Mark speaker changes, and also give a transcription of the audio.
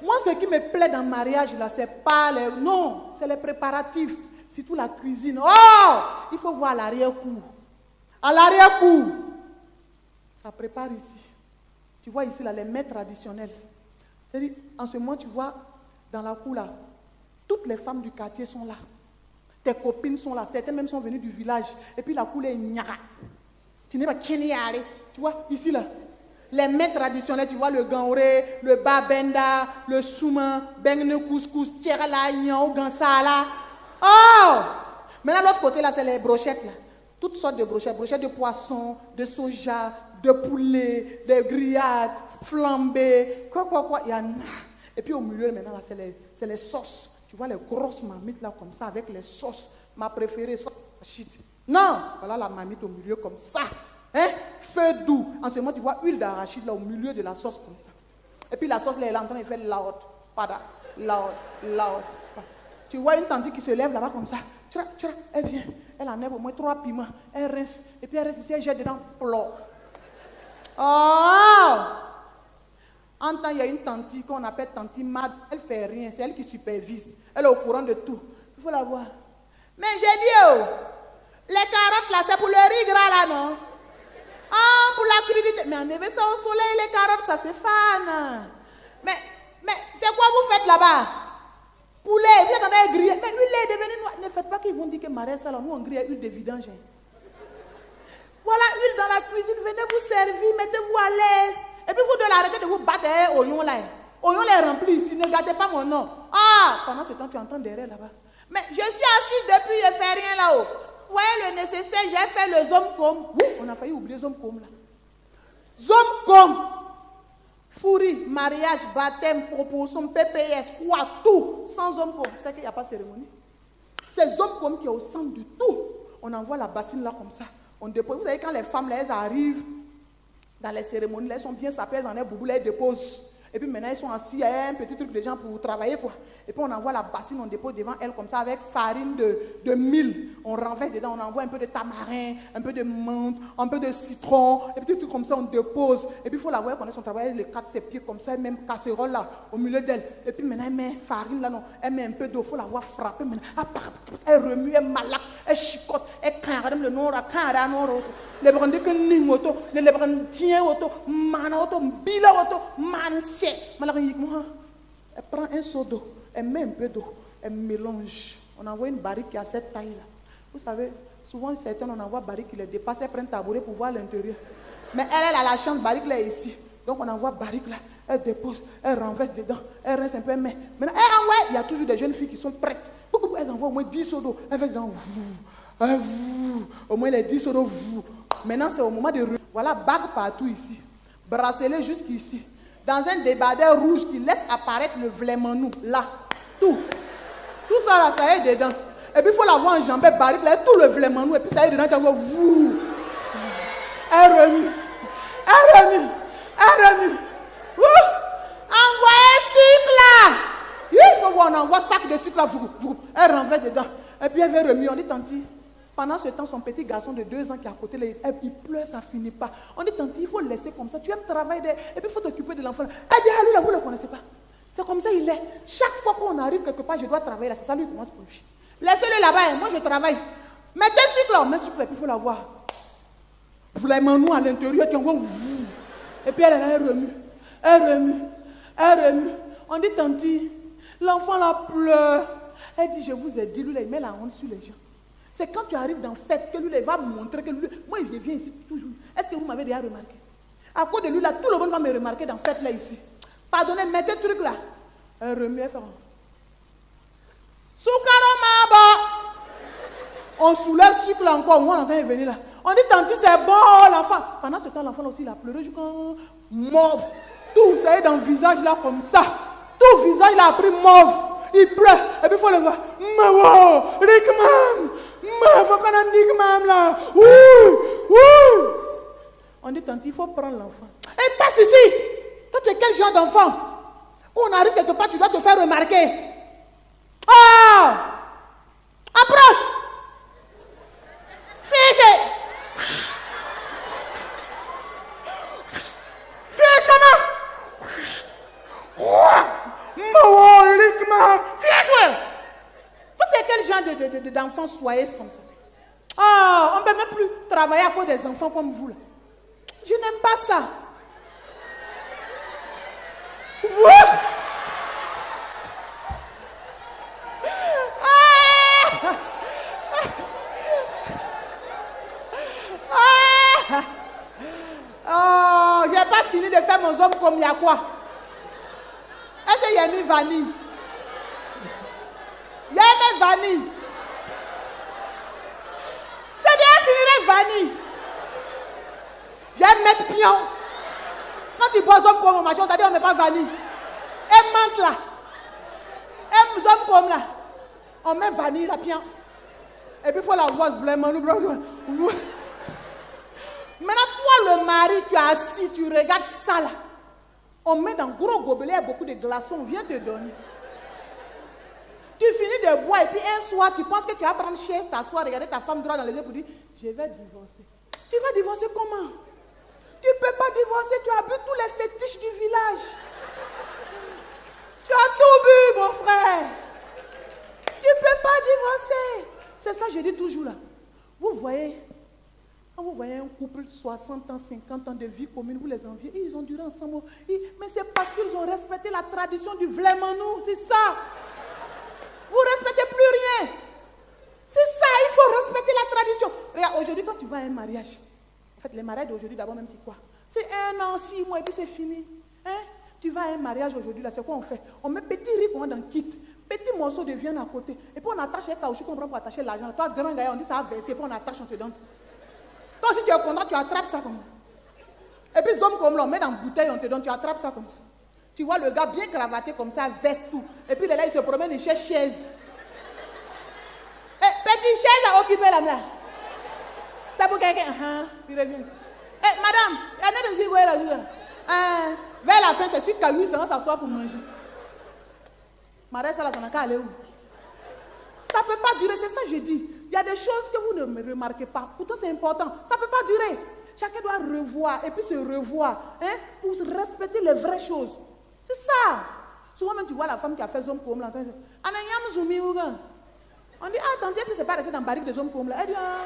Speaker 1: Moi, ce qui me plaît dans le mariage, là, c'est pas les... Non, c'est les préparatifs. Surtout la cuisine. Oh! Il faut voir l'arrière-cour. À l'arrière-cour. Ça prépare ici. Tu vois ici, là, les mets traditionnels. C'est-à-dire, en ce moment, tu vois, dans la cour, là, toutes les femmes du quartier sont là. Tes copines sont là. Certaines même sont venues du village. Et puis la cour est nyara. Tu n'es pas tchéniare. Tu vois, ici, là. Les mets traditionnels, tu vois, le ganré, le babenda, le souma, bengne couscous, tcherala, nyan, gansala. Oh! Maintenant, l'autre côté, là, c'est les brochettes, là. Toutes sortes de brochettes. Brochettes de poisson, de soja, de poulet, de grillades, flambées, quoi. Il y en a. Et puis au milieu, maintenant, là, c'est les sauces. Tu vois, les grosses marmites, là, comme ça, avec les sauces. Ma préférée, sauce d'arachide. Non! Voilà la marmite au milieu, comme ça. Hein? Feu doux. En ce moment, tu vois, huile d'arachide, là, au milieu de la sauce, comme ça. Et puis la sauce, là, elle est en train de faire loud. Pada. Loud. Tu vois une tante qui se lève là-bas, comme ça. Elle vient. Elle enlève au moins 3 piments. Elle rince. Et puis elle reste ici, elle jette dedans. Plop. Oh! En temps, il y a une tante qu'on appelle tante Mad. Elle ne fait rien, c'est elle qui supervise. Elle est au courant de tout. Il faut la voir. Mais j'ai dit, oh, les carottes là, c'est pour le riz gras là, non? Ah, pour la crudité. Mais enlevez ça au soleil, les carottes, ça se fane. Mais c'est quoi vous faites là-bas? Poulet, vous êtes en train de griller. Mais l'huile est devenue noire. Ne faites pas qu'ils vont dire que Marais, ça là, nous on grille l'huile de vidange. Voilà, huile dans la cuisine, venez vous servir, mettez-vous à l'aise. Et puis vous devez arrêter de vous battre, oignon là. Oignon les rempli ici, ne gâtez pas mon nom. Ah, pendant ce temps, tu entends derrière là-bas. Mais je suis assise depuis, je ne fais rien là-haut. Vous voyez le nécessaire, j'ai fait le zomcom. On a failli oublier zomcom là. Zomcom. Fourri, mariage, baptême, proposition, PPS, quoi, tout. Sans zomcom, c'est qu'il n'y a pas de cérémonie. C'est zomcom qui est au centre de tout. On envoie la bassine là comme ça. On dépose. Vous savez, quand les femmes là, elles arrivent dans les cérémonies, elles sont bien sapées, elles en ont boubou, elles déposent. Et puis maintenant, elles sont assis, il y a un petit truc de gens pour travailler, quoi. Et puis on envoie la bassine, on dépose devant elles comme ça, avec farine de mil. On renverse dedans, on envoie un peu de tamarin, un peu de menthe, un peu de citron, et puis tout comme ça, on dépose. Et puis il faut la voir pendant son travail, elle casse ses pieds comme ça, elle met une casserole là, au milieu d'elle. Et puis maintenant, elle met farine là, non, elle met un peu d'eau, il faut la voir frapper maintenant. Elle remue, elle malaxe, elle chicote, elle carème le nom, elle non. Les brandés que nous auto, les brandins auto, mana auto, bila auto, manse. Malheureusement, elle prend un seau d'eau, elle met un peu d'eau, elle mélange. On envoie une barrique qui a cette taille-là. Vous savez, souvent certains on envoie barrique qui les dépasse, elle prend un tabouret pour voir l'intérieur. Mais elle a la chance, barrique là ici. Donc on envoie barrique là, elle dépose, elle renverse dedans, elle reste un peu, elle met. Maintenant, elle envoie, il y a toujours des jeunes filles qui sont prêtes. Elles envoient au moins 10 seaux d'eau, elle fait dedans, au moins les 10 seaux d'eau. Maintenant, c'est au moment de... Voilà, bague partout ici. Bracelet jusqu'ici. Dans un débardeur rouge qui laisse apparaître le vlémanou. Là. Tout. Tout ça, là, ça est dedans. Et puis, il faut l'avoir enjambé, barrique, là, tout le vlémanou. Et puis, ça est dedans, tu vois, vous. Elle remue. Envoyez sucre, là. Il faut voir, on envoie sac de sucre, là, vous. Elle renverse dedans. Et puis, elle vient remuer. On dit, tanti. Pendant ce temps, son petit garçon de 2 ans qui est à côté, il pleure, ça ne finit pas. On dit, tanti, il faut le laisser comme ça. Tu aimes travailler, et puis il faut t'occuper de l'enfant. Elle dit, ah, lui, là, vous ne le connaissez pas. C'est comme ça, il est. Chaque fois qu'on arrive quelque part, je dois travailler là. C'est ça, lui, commence pour lui. Laissez-le là-bas, moi, je travaille. Mettez sucre là, on met sucre, et puis il faut la voir. Vous la nous à l'intérieur, tu envoies, vous. Et puis elle remue. On dit, tanti, l'enfant là pleure. Elle dit, je vous ai dit, lui, là, il met la honte sur les gens. C'est quand tu arrives dans fête que lui, il va montrer que lui... Moi, il vient ici toujours. Est-ce que vous m'avez déjà remarqué? À cause de lui, là, tout le monde va me remarquer dans fête, là, ici. Pardonnez, mettez le truc, là. Elle remet, elle fait... Soukaromaba! On soulève sucre, là, encore. Moi, on entend venir, là. On dit, tanti, c'est bon, l'enfant. Pendant ce temps, l'enfant, là aussi, il a pleuré jusqu'à mauve. Tout, ça est dans le visage, là, comme ça. Tout le visage, là, a pris mauve. Il pleure. Et puis, il faut le voir. Mawa! Rikmam! On dit, tanti, il faut prendre l'enfant. Et passe ici. Toi, tu es quel genre d'enfant? Quand on arrive quelque part, tu dois te faire remarquer. Oh! Approche! Fiche! Fiche, maman! Viens jouer. Vous êtes quel genre d'enfants soyez comme ça? Oh, on ne peut même plus travailler à cause des enfants comme vous là. Je n'aime pas ça. Oh, je n'ai pas fini de faire mon homme comme il y a quoi? Est-ce qu'il y a mis vanille? Il y a mis vanille. C'est bien fini avec vanille. J'aime mettre piance. Quand tu bois homme comme machin, on t'a dit on ne met pas vanille. Et menthe là. Et homme comme là. On met vanille là, piance. Et puis il faut la voir vraiment. Maintenant, toi le mari, tu es assis, tu regardes ça là. On met dans gros gobelet, il y a beaucoup de glaçons, on vient te donner. Tu finis de boire et puis un soir, tu penses que tu vas prendre chaise, t'asseoir, regarder ta femme droit dans les yeux pour dire, je vais divorcer. Tu vas divorcer comment? Tu ne peux pas divorcer, tu as bu tous les fétiches du village. Tu as tout bu, mon frère. Tu ne peux pas divorcer. C'est ça que je dis toujours là. Vous voyez, quand vous voyez un couple 60 ans, 50 ans de vie commune, vous les enviez, ils ont duré ensemble. Mais c'est parce qu'ils ont respecté la tradition du Vlemanou, c'est ça. Vous ne respectez plus rien. C'est ça, il faut respecter la tradition. Regarde, aujourd'hui, quand tu vas à un mariage, en fait, les mariages d'aujourd'hui, d'abord, même c'est quoi? C'est 1 an, 6 mois, et puis c'est fini. Hein? Tu vas à un mariage aujourd'hui, là, c'est quoi on fait? On met petit riz dans le kit, petit morceau de viande à côté, et puis on attache un caoutchouc qu'on prend pour attacher l'argent. Toi, grand gars, on dit ça va verser, puis on attache, on te donne. Toi, si tu es content, tu attrapes ça comme ça. Et puis, hommes comme là, on met dans une bouteille, on te donne, tu attrapes ça comme ça. Tu vois le gars bien cravaté comme ça, veste tout. Et puis là, il se promène, il cherche chaise. Petite chaise à occuper la main. Ça pour quelqu'un. Il revient. Madame, il y a des gens qui là. Vers la fin, c'est sur caillou, ça va s'asseoir pour manger. Madame, ça là, ça n'a qu'à aller où? Ça ne peut pas durer, c'est ça que je dis. Il y a des choses que vous ne remarquez pas. Pourtant, c'est important. Ça ne peut pas durer. Chacun doit revoir et puis se revoir pour respecter les vraies choses. C'est ça. Souvent, même tu vois la femme qui a fait zoom comme là. On dit, ah, tante, est-ce que c'est pas resté dans le barrique de zoom comme là? Elle dit, ah.